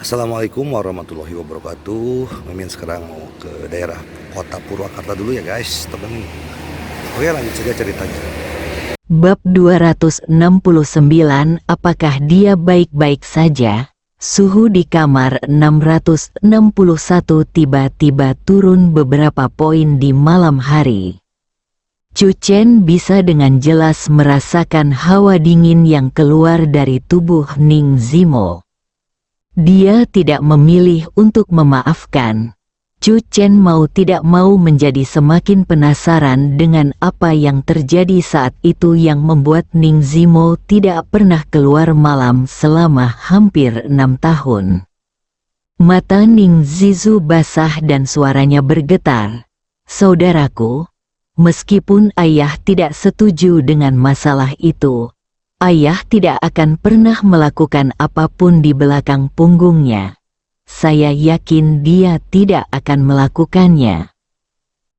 Assalamualaikum warahmatullahi wabarakatuh. Mimin sekarang mau ke daerah kota Purwakarta dulu ya guys, temen. Oke, lanjut saja ceritanya. Bab 269. Apakah dia baik-baik saja? Suhu di kamar 661 tiba-tiba turun beberapa poin di malam hari. Chu Chen bisa dengan jelas merasakan hawa dingin yang keluar dari tubuh Ning Zimo. Dia tidak memilih untuk memaafkan. Chu Chen mau tidak mau menjadi semakin penasaran dengan apa yang terjadi saat itu yang membuat Ning Zimo tidak pernah keluar malam selama hampir 6 tahun. Mata Ning Zizu basah dan suaranya bergetar. Saudaraku, meskipun ayah tidak setuju dengan masalah itu, ayah tidak akan pernah melakukan apapun di belakang punggungnya. Saya yakin dia tidak akan melakukannya.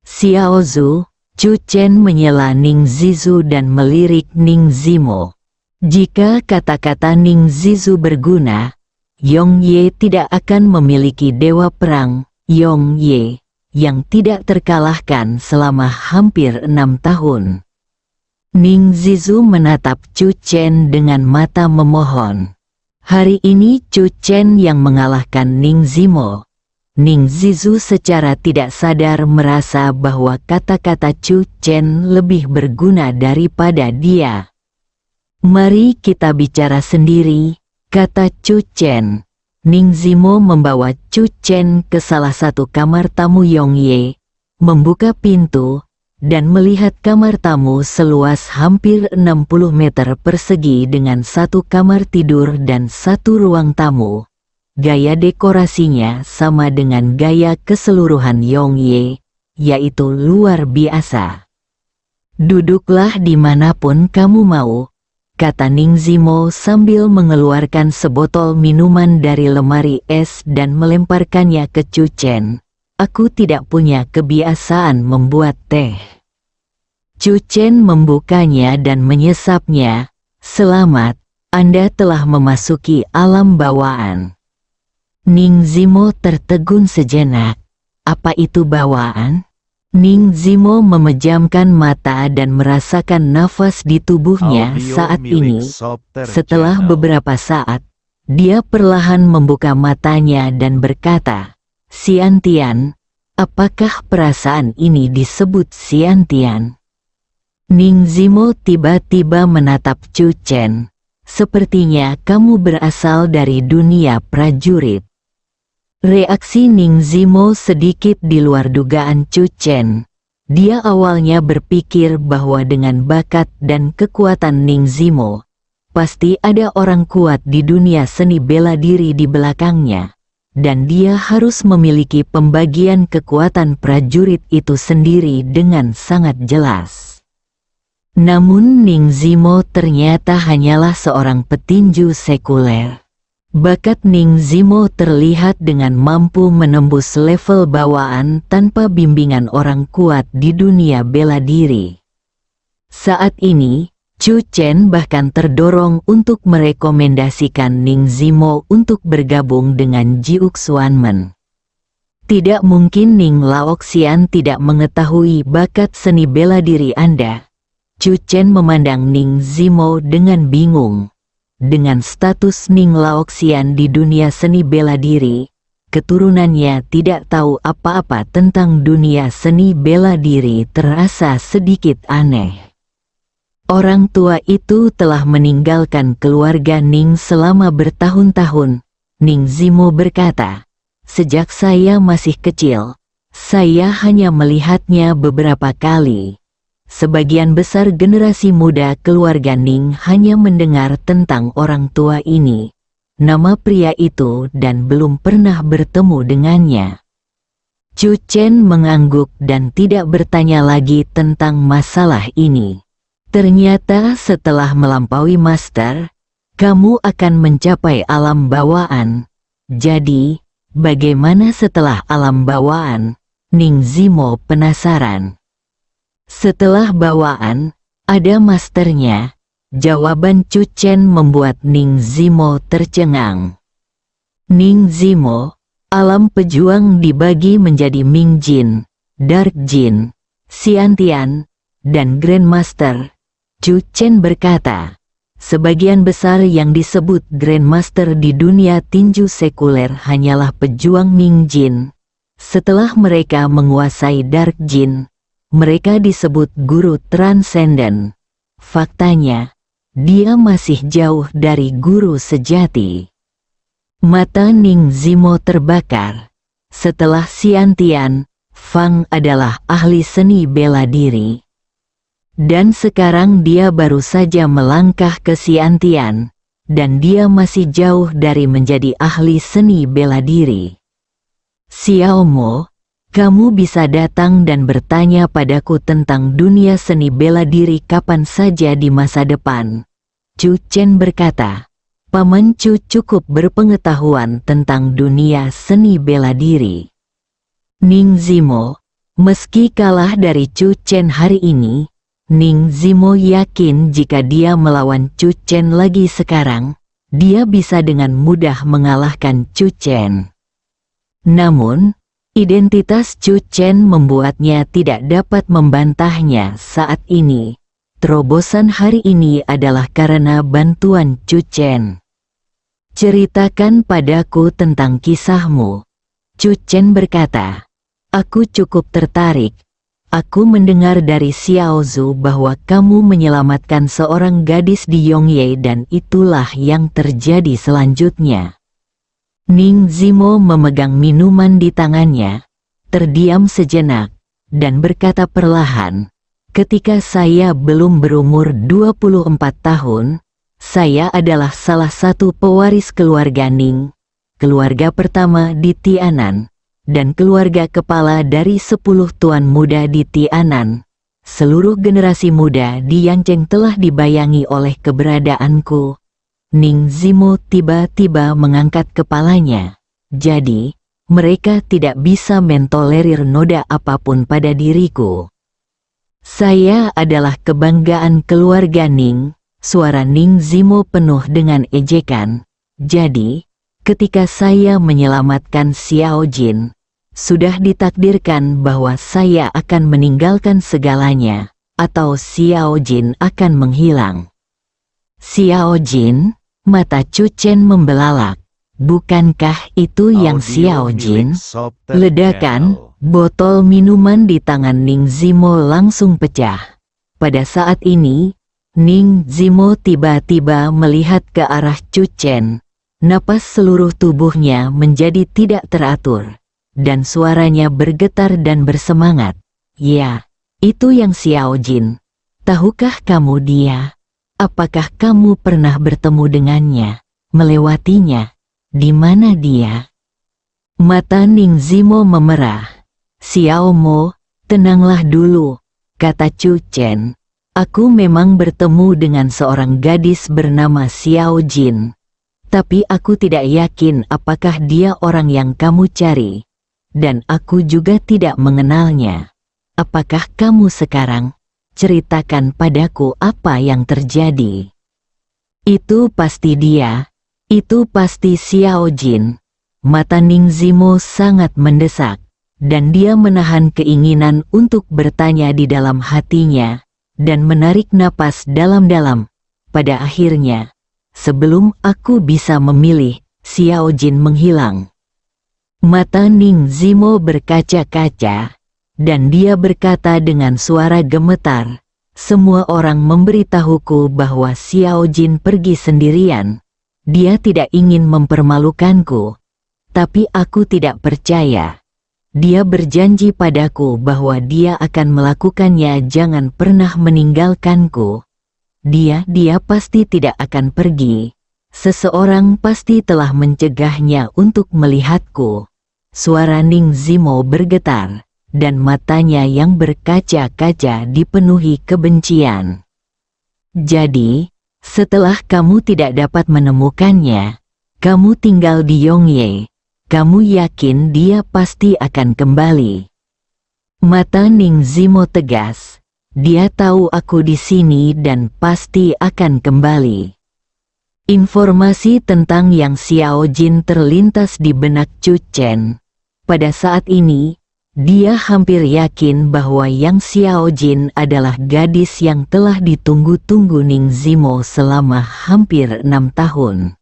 Xiao Zhu, Chu Chen menyela Ning Zizu dan melirik Ning Zimo. Jika kata-kata Ning Zizu berguna, Yong Ye tidak akan memiliki dewa perang, Yong Ye, yang tidak terkalahkan selama hampir 6 tahun. Ning Zizu menatap Chu Chen dengan mata memohon. Hari ini Chu Chen yang mengalahkan Ning Zimo. Ning Zizu secara tidak sadar merasa bahwa kata-kata Chu Chen lebih berguna daripada dia. Mari kita bicara sendiri, kata Chu Chen. Ning Zimo membawa Chu Chen ke salah satu kamar tamu Yong Ye, membuka pintu, dan melihat kamar tamu seluas hampir 60 meter persegi dengan satu kamar tidur dan satu ruang tamu. Gaya dekorasinya sama dengan gaya keseluruhan Yong Ye, yaitu luar biasa. Duduklah dimanapun kamu mau, kata Ning Zimo sambil mengeluarkan sebotol minuman dari lemari es dan melemparkannya ke Chu Chen. Aku tidak punya kebiasaan membuat teh. Chu Chen membukanya dan menyesapnya. Selamat, Anda telah memasuki alam bawaan. Ning Zimo tertegun sejenak. Apa itu bawaan? Ning Zimo memejamkan mata dan merasakan nafas di tubuhnya saat ini. Setelah beberapa saat, dia perlahan membuka matanya dan berkata, Xiantian, apakah perasaan ini disebut Xiantian? Ning Zimo tiba-tiba menatap Chu Chen. Sepertinya kamu berasal dari dunia prajurit. Reaksi Ning Zimo sedikit di luar dugaan Chu Chen. Dia awalnya berpikir bahwa dengan bakat dan kekuatan Ning Zimo, pasti ada orang kuat di dunia seni bela diri di belakangnya. Dan dia harus memiliki pembagian kekuatan prajurit itu sendiri dengan sangat jelas. Namun Ning Zimo ternyata hanyalah seorang petinju sekuler. Bakat Ning Zimo terlihat dengan mampu menembus level bawaan tanpa bimbingan orang kuat di dunia bela diri. Saat ini, Chu Chen bahkan terdorong untuk merekomendasikan Ning Zimo untuk bergabung dengan Jiuk Xuanmen. Tidak mungkin Ning Laoxian tidak mengetahui bakat seni bela diri Anda. Chu Chen memandang Ning Zimo dengan bingung. Dengan status Ning Laoxian di dunia seni bela diri, keturunannya tidak tahu apa-apa tentang dunia seni bela diri terasa sedikit aneh. Orang tua itu telah meninggalkan keluarga Ning selama bertahun-tahun. Ning Zimo berkata, sejak saya masih kecil, saya hanya melihatnya beberapa kali. Sebagian besar generasi muda keluarga Ning hanya mendengar tentang orang tua ini, nama pria itu dan belum pernah bertemu dengannya. Chu Chen mengangguk dan tidak bertanya lagi tentang masalah ini. Ternyata setelah melampaui master, kamu akan mencapai alam bawaan. Jadi, bagaimana setelah alam bawaan? Ning Zimo penasaran. Setelah bawaan, ada masternya. Jawaban Chu Chen membuat Ning Zimo tercengang. Ning Zimo, alam pejuang dibagi menjadi Ming Jin, Dark Jin, Xiantian, dan Grandmaster. Chu Chen berkata, sebagian besar yang disebut Grandmaster di dunia tinju sekuler hanyalah pejuang Ming Jin. Setelah mereka menguasai Dark Jin, mereka disebut guru transenden. Faktanya, dia masih jauh dari guru sejati. Mata Ning Zimo terbakar. Setelah Xiantian, Fang adalah ahli seni bela diri. Dan sekarang dia baru saja melangkah ke Xiantian, dan dia masih jauh dari menjadi ahli seni bela diri. Xiao Mo, kamu bisa datang dan bertanya padaku tentang dunia seni bela diri kapan saja di masa depan. Chu Chen berkata, Paman Chu cukup berpengetahuan tentang dunia seni bela diri. Ning Zimo, meski kalah dari Chu Chen hari ini, Ning Zimo yakin jika dia melawan Chu Chen lagi sekarang, dia bisa dengan mudah mengalahkan Chu Chen. Namun, identitas Chu Chen membuatnya tidak dapat membantahnya saat ini. Terobosan hari ini adalah karena bantuan Chu Chen. Ceritakan padaku tentang kisahmu. Chu Chen berkata, aku cukup tertarik. Aku mendengar dari Xiao Zhu bahwa kamu menyelamatkan seorang gadis di Yongye dan itulah yang terjadi selanjutnya. Ning Zimo memegang minuman di tangannya, terdiam sejenak, dan berkata perlahan, ketika saya belum berumur 24 tahun, saya adalah salah satu pewaris keluarga Ning, keluarga pertama di Tianan, dan keluarga kepala dari 10 tuan muda di Tianan. Seluruh generasi muda di Yancheng telah dibayangi oleh keberadaanku. Ning Zimo tiba-tiba mengangkat kepalanya. Jadi, mereka tidak bisa mentolerir noda apapun pada diriku. Saya adalah kebanggaan keluarga Ning. Suara Ning Zimo penuh dengan ejekan. Jadi, ketika saya menyelamatkan Xiao Jin, sudah ditakdirkan bahwa saya akan meninggalkan segalanya, atau Xiao Jin akan menghilang. Xiao Jin? Mata Chu Chen membelalak. Bukankah itu yang Xiao Jin? Ledakan, botol minuman di tangan Ning Zimo langsung pecah. Pada saat ini, Ning Zimo tiba-tiba melihat ke arah Chu Chen. Napas seluruh tubuhnya menjadi tidak teratur, dan suaranya bergetar dan bersemangat. Ya, itu yang Xiao Jin. Tahukah kamu dia? Apakah kamu pernah bertemu dengannya, melewatinya? Di mana dia? Mata Ning Zimo memerah. Xiao Mo, tenanglah dulu, kata Chu Chen. Aku memang bertemu dengan seorang gadis bernama Xiao Jin. Tapi aku tidak yakin apakah dia orang yang kamu cari. Dan aku juga tidak mengenalnya. Apakah kamu sekarang? Ceritakan padaku apa yang terjadi. Itu pasti dia. Itu pasti Xiao Jin. Mata Ning Zimo sangat mendesak. Dan dia menahan keinginan untuk bertanya di dalam hatinya. Dan menarik napas dalam-dalam. Pada akhirnya, sebelum aku bisa memilih, Xiao Jin menghilang. Mata Ning Zimo berkaca-kaca, dan dia berkata dengan suara gemetar, semua orang memberitahuku bahwa Xiao Jin pergi sendirian. Dia tidak ingin mempermalukanku, tapi aku tidak percaya. Dia berjanji padaku bahwa dia akan melakukannya, jangan pernah meninggalkanku. Dia pasti tidak akan pergi. Seseorang pasti telah mencegahnya untuk melihatku. Suara Ning Zimo bergetar, dan matanya yang berkaca-kaca dipenuhi kebencian. Jadi, setelah kamu tidak dapat menemukannya, kamu tinggal di Yongye, kamu yakin dia pasti akan kembali? Mata Ning Zimo tegas, dia tahu aku di sini dan pasti akan kembali. Informasi tentang Yang Xiao Jin terlintas di benak Chu Chen. Pada saat ini, dia hampir yakin bahwa Yang Xiao Jin adalah gadis yang telah ditunggu-tunggu Ning Zimo selama hampir 6 tahun.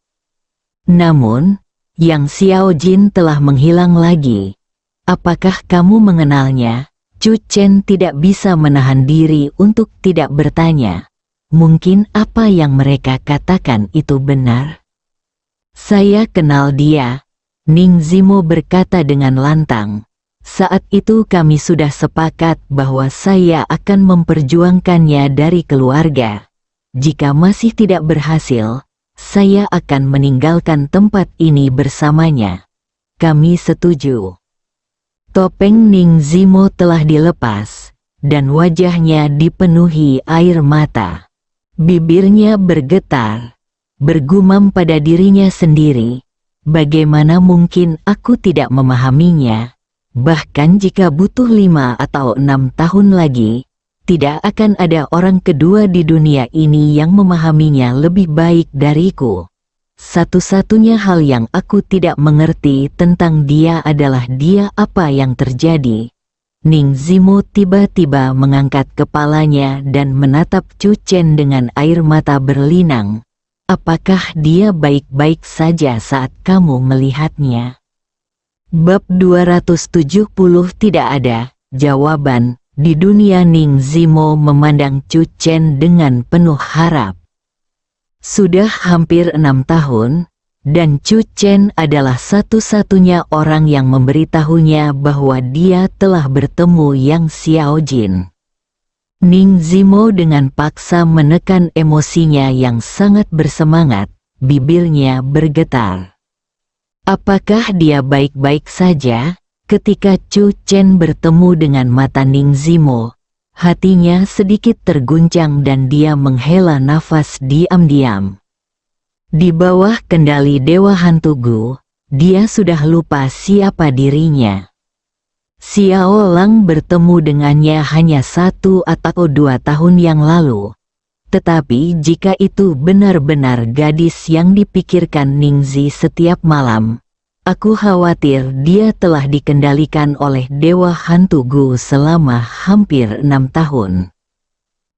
Namun, Yang Xiao Jin telah menghilang lagi. Apakah kamu mengenalnya? Chu Chen tidak bisa menahan diri untuk tidak bertanya. Mungkin apa yang mereka katakan itu benar? Saya kenal dia, Ning Zimo berkata dengan lantang. Saat itu kami sudah sepakat bahwa saya akan memperjuangkannya dari keluarga. Jika masih tidak berhasil, saya akan meninggalkan tempat ini bersamanya. Kami setuju. Topeng Ning Zimo telah dilepas, dan wajahnya dipenuhi air mata. Bibirnya bergetar, bergumam pada dirinya sendiri, bagaimana mungkin aku tidak memahaminya, bahkan jika butuh 5 atau 6 tahun lagi, tidak akan ada orang kedua di dunia ini yang memahaminya lebih baik dariku. Satu-satunya hal yang aku tidak mengerti tentang dia adalah apa yang terjadi. Ning Zimo tiba-tiba mengangkat kepalanya dan menatap Chu Chen dengan air mata berlinang. Apakah dia baik-baik saja saat kamu melihatnya? Bab 270 tidak ada jawaban. Di dunia Ning Zimo memandang Chu Chen dengan penuh harap. Sudah hampir 6 tahun. Dan Chu Chen adalah satu-satunya orang yang memberitahunya bahwa dia telah bertemu Yang Xiao Jin. Ning Zimo dengan paksa menekan emosinya yang sangat bersemangat, bibirnya bergetar. Apakah dia baik-baik saja? Ketika Chu Chen bertemu dengan mata Ning Zimo, hatinya sedikit terguncang dan dia menghela nafas diam-diam. Di bawah kendali Dewa Hantu Gu, dia sudah lupa siapa dirinya. Xiao Lang bertemu dengannya hanya 1 atau 2 tahun yang lalu. Tetapi jika itu benar-benar gadis yang dipikirkan Ningzi setiap malam, aku khawatir dia telah dikendalikan oleh Dewa Hantu Gu selama hampir 6 tahun.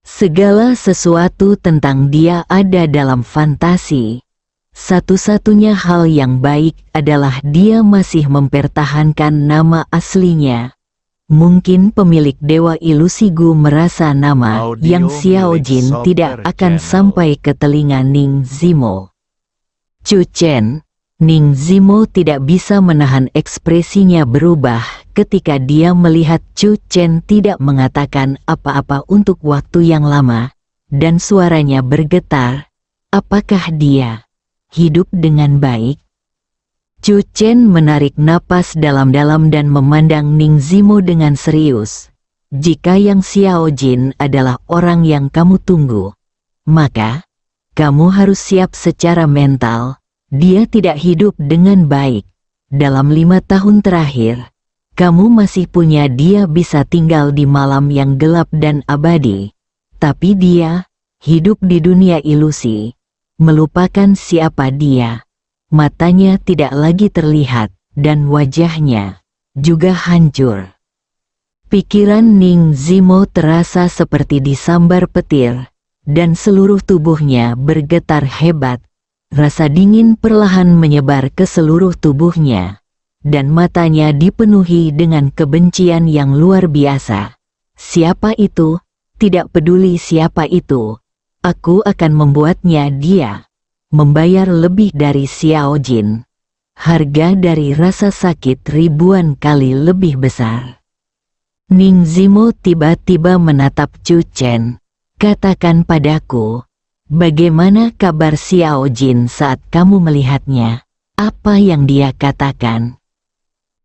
Segala sesuatu tentang dia ada dalam fantasi. Satu-satunya hal yang baik adalah dia masih mempertahankan nama aslinya. Mungkin pemilik Dewa Ilusi Gu merasa nama Yang Xiao Jin tidak akan sampai ke telinga Ning Zimo. Chu Chen, Ning Zimo tidak bisa menahan ekspresinya berubah ketika dia melihat Chu Chen tidak mengatakan apa-apa untuk waktu yang lama, dan suaranya bergetar. Apakah dia hidup dengan baik? Chu Chen menarik napas dalam-dalam dan memandang Ning Zimo dengan serius. Jika Yang Xiao Jin adalah orang yang kamu tunggu, maka kamu harus siap secara mental. Dia tidak hidup dengan baik. Dalam 5 tahun terakhir, kamu masih punya dia bisa tinggal di malam yang gelap dan abadi. Tapi dia hidup di dunia ilusi, melupakan siapa dia. Matanya tidak lagi terlihat, dan wajahnya juga hancur. Pikiran Ning Zimo terasa seperti disambar petir, dan seluruh tubuhnya bergetar hebat. Rasa dingin perlahan menyebar ke seluruh tubuhnya, dan matanya dipenuhi dengan kebencian yang luar biasa. Siapa itu? Tidak peduli siapa itu. Aku akan membuatnya dia membayar lebih dari Xiao Jin. Harga dari rasa sakit ribuan kali lebih besar. Ning Zimo tiba-tiba menatap Chu Chen. Katakan padaku, bagaimana kabar Xiao Jin saat kamu melihatnya? Apa yang dia katakan?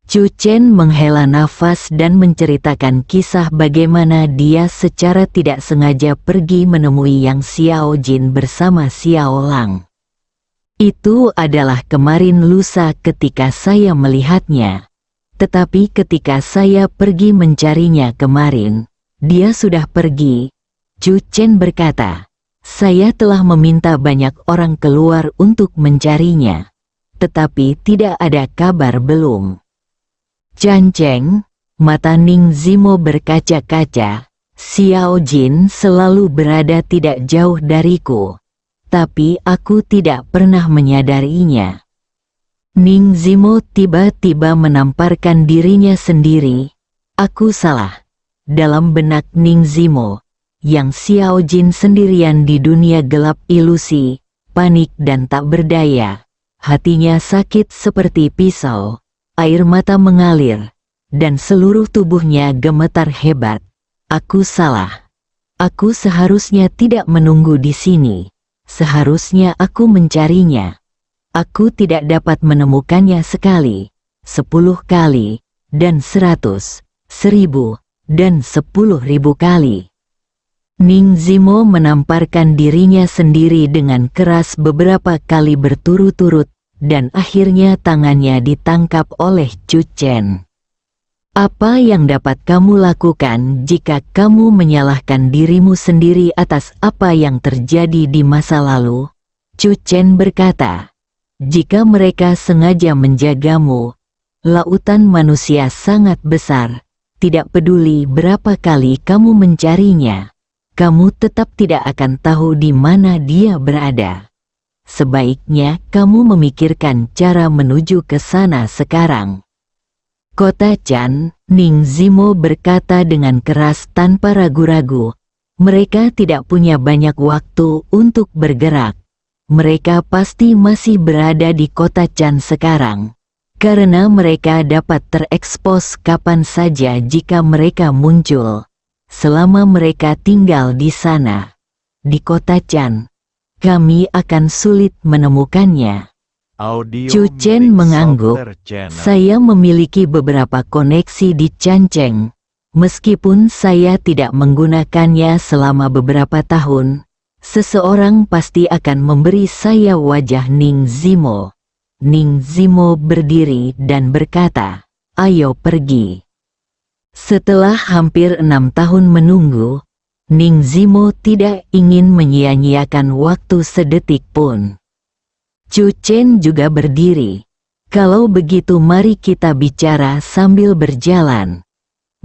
Chu Chen menghela nafas dan menceritakan kisah bagaimana dia secara tidak sengaja pergi menemui Yang Xiao Jin bersama Xiao Lang. Itu adalah kemarin lusa ketika saya melihatnya. Tetapi ketika saya pergi mencarinya kemarin, dia sudah pergi. Chu Chen berkata, Saya telah meminta banyak orang keluar untuk mencarinya, tetapi tidak ada kabar belum. Canceng, mata Ning Zimo berkaca-kaca. Xiao Jin selalu berada tidak jauh dariku, tapi aku tidak pernah menyadarinya. Ning Zimo tiba-tiba menamparkan dirinya sendiri. Aku salah. Dalam benak Ning Zimo, yang Xiao Jin sendirian di dunia gelap ilusi, panik dan tak berdaya. Hatinya sakit seperti pisau, air mata mengalir, dan seluruh tubuhnya gemetar hebat. Aku salah. Aku seharusnya tidak menunggu di sini. Seharusnya aku mencarinya. Aku tidak dapat menemukannya sekali, 10 kali, dan 100, 1000, dan 10.000 kali. Ning Zimo menamparkan dirinya sendiri dengan keras beberapa kali berturut-turut, dan akhirnya tangannya ditangkap oleh Chu Chen. Apa yang dapat kamu lakukan jika kamu menyalahkan dirimu sendiri atas apa yang terjadi di masa lalu? Chu Chen berkata, jika mereka sengaja menjagamu, lautan manusia sangat besar, tidak peduli berapa kali kamu mencarinya, kamu tetap tidak akan tahu di mana dia berada. Sebaiknya kamu memikirkan cara menuju ke sana sekarang. Kota Chan, Ning Zimo berkata dengan keras tanpa ragu-ragu. Mereka tidak punya banyak waktu untuk bergerak. Mereka pasti masih berada di kota Chan sekarang, karena mereka dapat terekspos kapan saja jika mereka muncul. Selama mereka tinggal di sana, di kota Chan, kami akan sulit menemukannya. Chu Chen mengangguk. Saya memiliki beberapa koneksi di Canceng. Meskipun saya tidak menggunakannya selama beberapa tahun, seseorang pasti akan memberi saya wajah Ning Zimo. Ning Zimo berdiri dan berkata, ayo pergi. Setelah hampir 6 tahun menunggu, Ning Zimo tidak ingin menyia-nyiakan waktu sedetik pun. Chu Chen juga berdiri. Kalau begitu mari kita bicara sambil berjalan.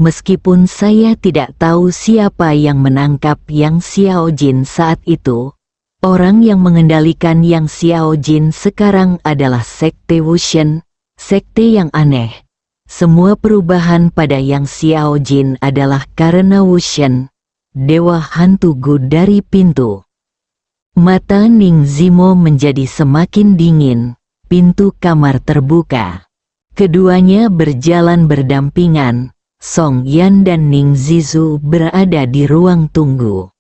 Meskipun saya tidak tahu siapa yang menangkap Yang Xiao Jin saat itu, orang yang mengendalikan Yang Xiao Jin sekarang adalah Sekte Wushen, sekte yang aneh. Semua perubahan pada Yang Xiao Jin adalah karena Wushen, dewa hantu Gu dari pintu. Mata Ning Zimo menjadi semakin dingin, pintu kamar terbuka. Keduanya berjalan berdampingan, Song Yan dan Ning Zizu berada di ruang tunggu.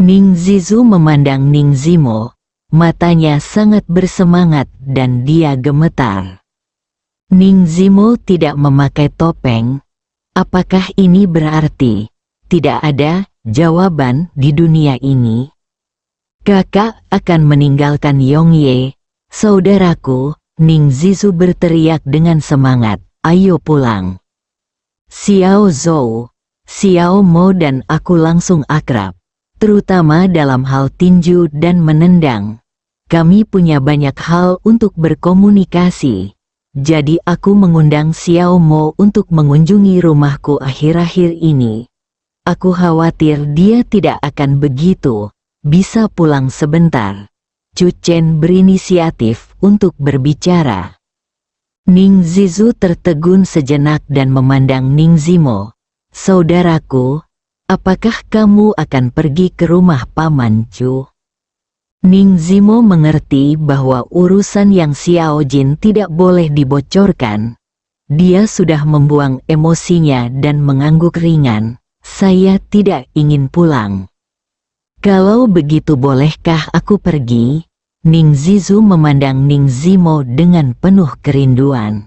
Ning Zizu memandang Ning Zimo, matanya sangat bersemangat dan dia gemetar. Ning Zimo tidak memakai topeng. Apakah ini berarti tidak ada jawaban di dunia ini? Kakak akan meninggalkan Yongye, saudaraku, Ning Zizu berteriak dengan semangat, ayo pulang. Xiao Zhou, Xiao Mo dan aku langsung akrab, terutama dalam hal tinju dan menendang. Kami punya banyak hal untuk berkomunikasi, jadi aku mengundang Xiao Mo untuk mengunjungi rumahku akhir-akhir ini. Aku khawatir dia tidak akan begitu. Bisa pulang sebentar. Chu Chen berinisiatif untuk berbicara. Ning Zizu tertegun sejenak dan memandang Ning Zimo. Saudaraku, apakah kamu akan pergi ke rumah Paman Chu? Ning Zimo mengerti bahwa urusan Yang Xiao Jin tidak boleh dibocorkan. Dia sudah membuang emosinya dan mengangguk ringan. Saya tidak ingin pulang. Kalau begitu bolehkah aku pergi? Ning Zizu memandang Ning Zimo dengan penuh kerinduan.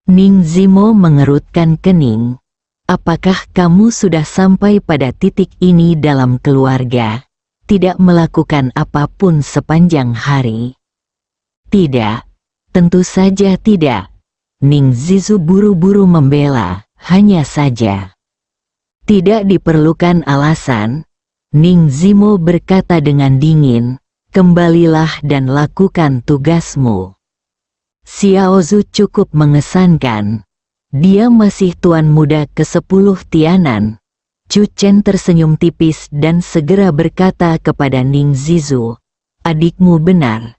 Ning Zimo mengerutkan kening. Apakah kamu sudah sampai pada titik ini dalam keluarga? Tidak melakukan apapun sepanjang hari? Tidak. Tentu saja tidak. Ning Zizu buru-buru membela, hanya saja. Tidak diperlukan alasan. Ning Zimo berkata dengan dingin, kembalilah dan lakukan tugasmu. Xiaozu cukup mengesankan. Dia masih tuan muda ke-10 Tianan. Chu Chen tersenyum tipis dan segera berkata kepada Ning Zizu, adikmu benar.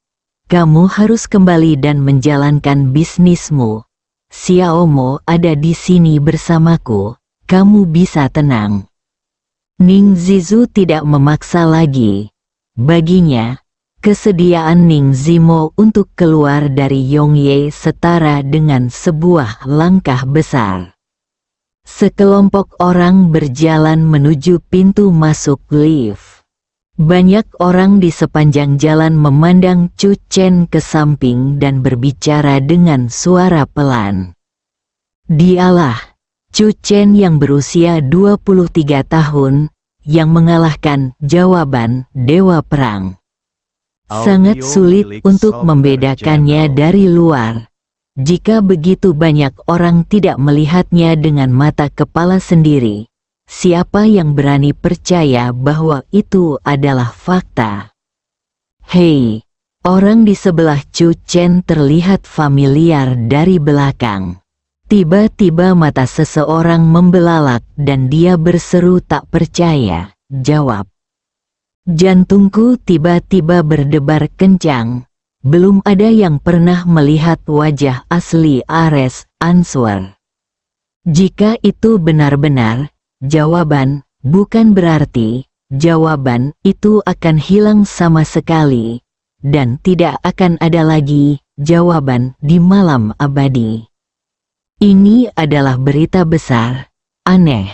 Kamu harus kembali dan menjalankan bisnismu. Xiao Mo ada di sini bersamaku. Kamu bisa tenang. Ning Zizu tidak memaksa lagi. Baginya, kesediaan Ning Zimo untuk keluar dari Yongye setara dengan sebuah langkah besar. Sekelompok orang berjalan menuju pintu masuk lift. Banyak orang di sepanjang jalan memandang Chu Chen ke samping dan berbicara dengan suara pelan. Dialah Chu Chen yang berusia 23 tahun, yang mengalahkan jawaban Dewa Perang. Sangat sulit untuk membedakannya dari luar. Jika begitu banyak orang tidak melihatnya dengan mata kepala sendiri, siapa yang berani percaya bahwa itu adalah fakta? Hei, orang di sebelah Chu Chen terlihat familiar dari belakang. Tiba-tiba mata seseorang membelalak dan dia berseru tak percaya. Jawab. Jantungku tiba-tiba berdebar kencang. Belum ada yang pernah melihat wajah asli Ares Answer. Jika itu benar-benar jawaban, bukan berarti jawaban itu akan hilang sama sekali. Dan tidak akan ada lagi jawaban di malam abadi. Ini adalah berita besar. Aneh.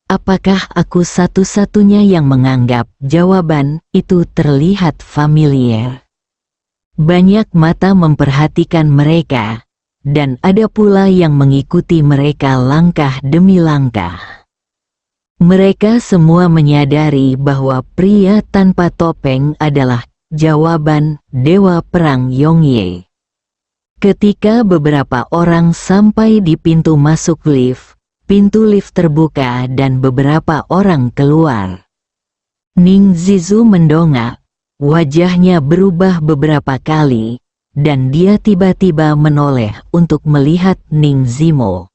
Apakah aku satu-satunya yang menganggap jawaban itu terlihat familiar? Banyak mata memperhatikan mereka, dan ada pula yang mengikuti mereka langkah demi langkah. Mereka semua menyadari bahwa pria tanpa topeng adalah jawaban Dewa Perang Yongye. Ketika beberapa orang sampai di pintu masuk lift, pintu lift terbuka dan beberapa orang keluar. Ning Zizu mendongak, wajahnya berubah beberapa kali, dan dia tiba-tiba menoleh untuk melihat Ning Zimo.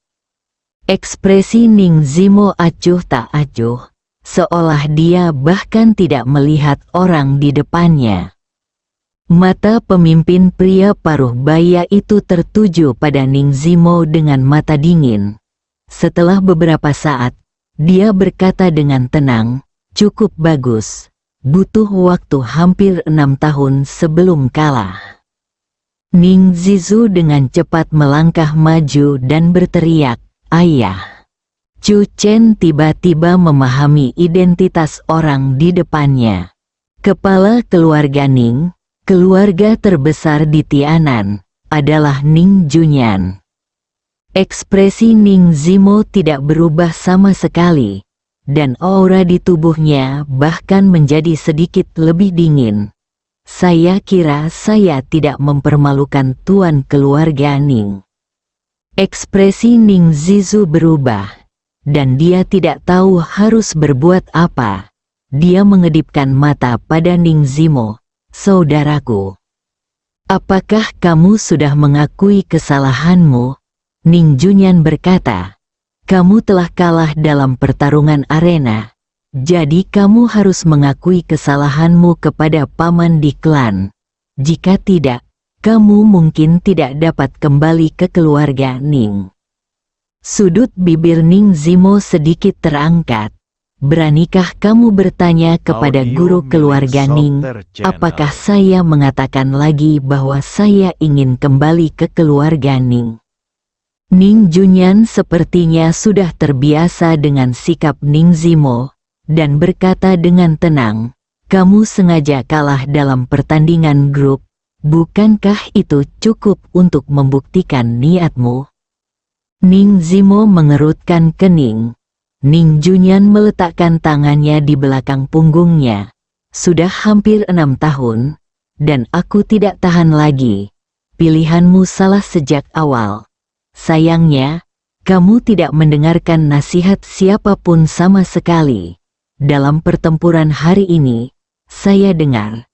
Ekspresi Ning Zimo acuh tak acuh, seolah dia bahkan tidak melihat orang di depannya. Mata pemimpin pria paruh baya itu tertuju pada Ning Zimo dengan mata dingin. Setelah beberapa saat, dia berkata dengan tenang, cukup bagus. Butuh waktu hampir 6 tahun sebelum kalah. Ning Zizu dengan cepat melangkah maju dan berteriak, ayah. Chu Chen tiba-tiba memahami identitas orang di depannya. Kepala keluarga Ning, keluarga terbesar di Tianan, adalah Ning Junyan. Ekspresi Ning Zimo tidak berubah sama sekali, dan aura di tubuhnya bahkan menjadi sedikit lebih dingin. Saya kira saya tidak mempermalukan tuan keluarga Ning. Ekspresi Ning Zizu berubah, dan dia tidak tahu harus berbuat apa. Dia mengedipkan mata pada Ning Zimo. Saudaraku, apakah kamu sudah mengakui kesalahanmu? Ning Junyan berkata, kamu telah kalah dalam pertarungan arena, jadi kamu harus mengakui kesalahanmu kepada paman di klan. Jika tidak, kamu mungkin tidak dapat kembali ke keluarga Ning. Sudut bibir Ning Zimo sedikit terangkat. Beranikah kamu bertanya kepada guru keluarga Ning, apakah saya mengatakan lagi bahwa saya ingin kembali ke keluarga Ning? Ning Junyan sepertinya sudah terbiasa dengan sikap Ning Zimo, dan berkata dengan tenang, kamu sengaja kalah dalam pertandingan grup, bukankah itu cukup untuk membuktikan niatmu? Ning Zimo mengerutkan kening. Ning Junyan meletakkan tangannya di belakang punggungnya. Sudah hampir 6 tahun, dan aku tidak tahan lagi. Pilihanmu salah sejak awal. Sayangnya, kamu tidak mendengarkan nasihat siapapun sama sekali. dalam pertempuran hari ini, saya dengar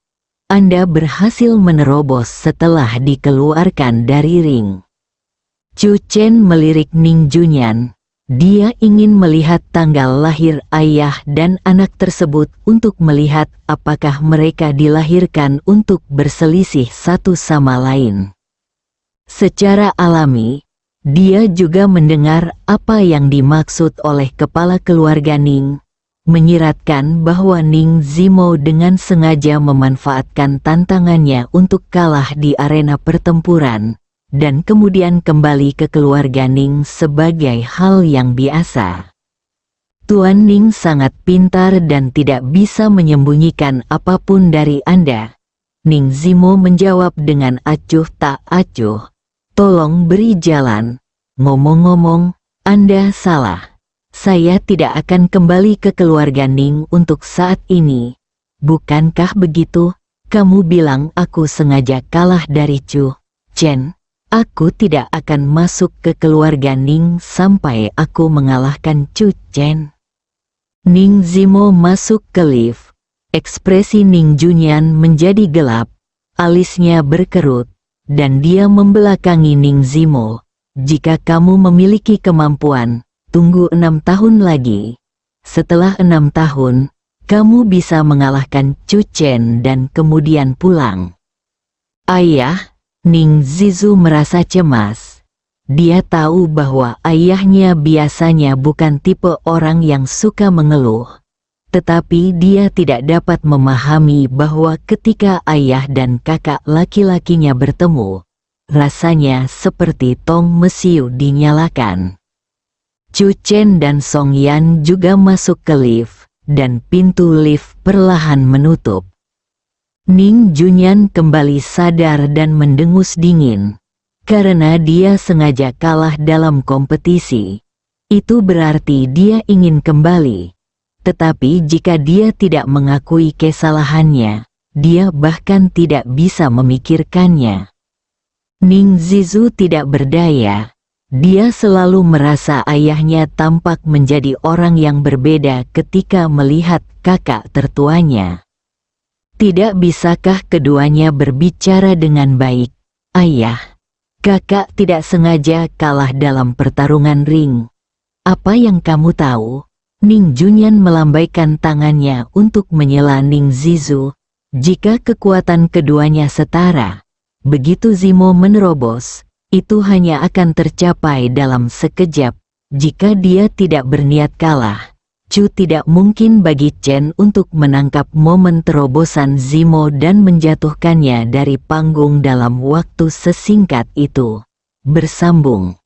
Anda berhasil menerobos setelah dikeluarkan dari ring." Chu Chen melirik Ning Junyan. Dia ingin melihat tanggal lahir ayah dan anak tersebut untuk melihat apakah mereka dilahirkan untuk berselisih satu sama lain. Secara alami, dia juga mendengar apa yang dimaksud oleh kepala keluarga Ning, menyiratkan bahwa Ning Zimo dengan sengaja memanfaatkan tantangannya untuk kalah di arena pertempuran, dan kemudian kembali ke keluarga Ning sebagai hal yang biasa. Tuan Ning sangat pintar dan tidak bisa menyembunyikan apapun dari Anda. Ning Zimo menjawab dengan acuh tak acuh. "Tolong beri jalan. Ngomong-ngomong, Anda salah. Saya tidak akan kembali ke keluarga Ning untuk saat ini. Bukankah begitu? Kamu bilang aku sengaja kalah dari Chu Chen. Aku tidak akan masuk ke keluarga Ning sampai aku mengalahkan Chu Chen." Ning Zimo masuk ke lift. Ekspresi Ning Junyan menjadi gelap, alisnya berkerut, dan dia membelakangi Ning Zimo. "Jika kamu memiliki kemampuan, tunggu 6 tahun lagi. Setelah 6 tahun, kamu bisa mengalahkan Chu Chen dan kemudian pulang." "Ayah," Ning Zizu merasa cemas. Dia tahu bahwa ayahnya biasanya bukan tipe orang yang suka mengeluh. Tetapi dia tidak dapat memahami bahwa ketika ayah dan kakak laki-lakinya bertemu, rasanya seperti tong mesiu dinyalakan. Chu Chen dan Song Yan juga masuk ke lift, dan pintu lift perlahan menutup. Ning Junyan kembali sadar dan mendengus dingin. Karena dia sengaja kalah dalam kompetisi. Itu berarti dia ingin kembali. Tetapi jika dia tidak mengakui kesalahannya, dia bahkan tidak bisa memikirkannya. Ning Zizu tidak berdaya. Dia selalu merasa ayahnya tampak menjadi orang yang berbeda ketika melihat kakak tertuanya. Tidak bisakah keduanya berbicara dengan baik? "Ayah, kakak tidak sengaja kalah dalam pertarungan ring. Apa yang kamu tahu?" Ning Junyan melambaikan tangannya untuk menyela Ning Zizu. Jika kekuatan keduanya setara, begitu Zimo menerobos, itu hanya akan tercapai dalam sekejap. Jika dia tidak berniat kalah, Chu tidak mungkin bagi Chen untuk menangkap momen terobosan Zimo dan menjatuhkannya dari panggung dalam waktu sesingkat itu. Bersambung.